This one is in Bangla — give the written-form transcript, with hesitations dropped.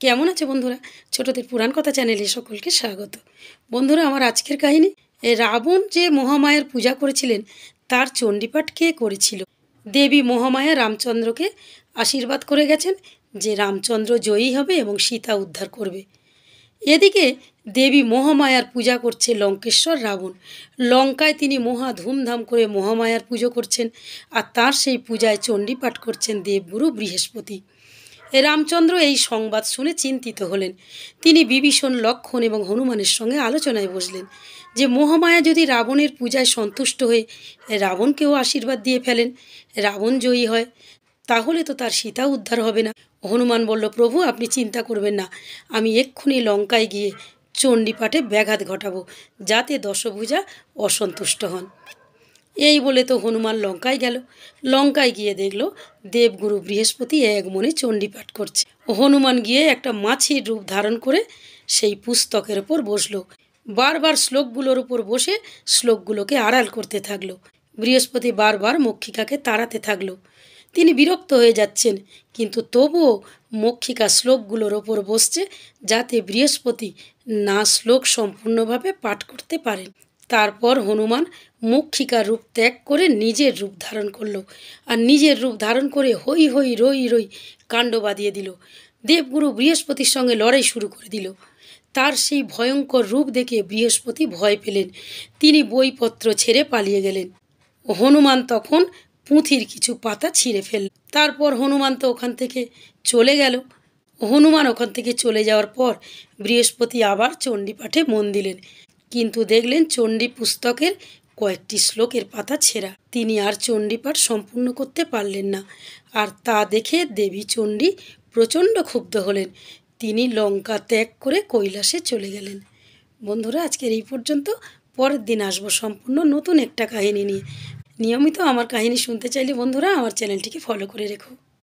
কেমন আছে বন্ধুরা? ছোটদের পুরাণ কথা চ্যানেলে সকলকে স্বাগত। বন্ধুরা, আমার আজকের কাহিনী, রাবণ যে মহামায়ার পূজা করেছিলেন তার চণ্ডীপাঠ কে করেছিল? দেবী মহামায়া রামচন্দ্রকে আশীর্বাদ করে গেছেন যে রামচন্দ্র জয়ী হবে এবং সীতা উদ্ধার করবে। এদিকে দেবী মহামায়ার পূজা করছে লঙ্কেশ্বর রাবণ। লঙ্কায় তিনি মহা ধুমধাম করে মহামায়ার পুজো করছেন, আর তার সেই পূজায় চণ্ডীপাঠ করছেন দেবগুরু বৃহস্পতি। রামচন্দ্র এই সংবাদ শুনে চিন্তিত হলেন। তিনি বিভীষণ, লক্ষ্মণ এবং হনুমানের সঙ্গে আলোচনায় বসলেন যে মহামায়া যদি রাবণের পূজায় সন্তুষ্ট হয়ে রাবণকেও আশীর্বাদ দিয়ে ফেলেন, রাবণ জয়ী হয়, তাহলে তো তার সীতা উদ্ধার হবে না। হনুমান বলল, প্রভু আপনি চিন্তা করবেন না, আমি এক্ষুনি লঙ্কায় গিয়ে চণ্ডীপাঠে ব্যাঘাত ঘটাবো, যাতে দশভুজা অসন্তুষ্ট হন। এই বলে তো হনুমান লঙ্কায় গেল। লঙ্কায় গিয়ে দেখল দেবগুরু বৃহস্পতি এক মনে চণ্ডীপাঠ করছে। হনুমান গিয়ে একটা মাছির রূপ ধারণ করে সেই পুস্তকের ওপর বসলো। বারবার শ্লোকগুলোর উপর বসে শ্লোকগুলোকে আড়াল করতে থাকলো। বৃহস্পতি বারবার মক্ষিকাকে তাড়াতে থাকলো। তিনি বিরক্ত হয়ে যাচ্ছেন, কিন্তু তবুও মক্ষিকা শ্লোকগুলোর ওপর বসছে যাতে বৃহস্পতি না শ্লোক সম্পূর্ণভাবে পাঠ করতে পারেন। তারপর হনুমান মক্ষিকার রূপ ত্যাগ করে নিজের রূপ ধারণ করলো, আর নিজের রূপ ধারণ করে হই হই রই রই কাণ্ড বাঁধিয়ে দিল। দেবগুরু বৃহস্পতির সঙ্গে লড়াই শুরু করে দিল। তার সেই ভয়ঙ্কর রূপ দেখে বৃহস্পতি ভয় পেলেন। তিনি বইপত্র ছেড়ে পালিয়ে গেলেন। হনুমান তখন পুঁথির কিছু পাতা ছিঁড়ে ফেলল। তারপর হনুমান তো ওখান থেকে চলে গেল। হনুমান ওখান থেকে চলে যাওয়ার পর বৃহস্পতি আবার চণ্ডীপাঠে মন দিলেন, কিন্তু দেখলেন চণ্ডী পুস্তকের কয়েকটি শ্লোকের পাতা ছেঁড়া। তিনি আর চণ্ডীপাঠ সম্পূর্ণ করতে পারলেন না। আর তা দেখে দেবী চণ্ডী প্রচণ্ড ক্ষুব্ধ হলেন। তিনি লঙ্কা ত্যাগ করে কৈলাসে চলে গেলেন। বন্ধুরা, আজকের এই পর্যন্ত। পরের দিন আসবো সম্পূর্ণ নতুন একটা কাহিনী নিয়ে। নিয়মিত আমার কাহিনী শুনতে চাইলে বন্ধুরা আমার চ্যানেলটিকে ফলো করে রেখো।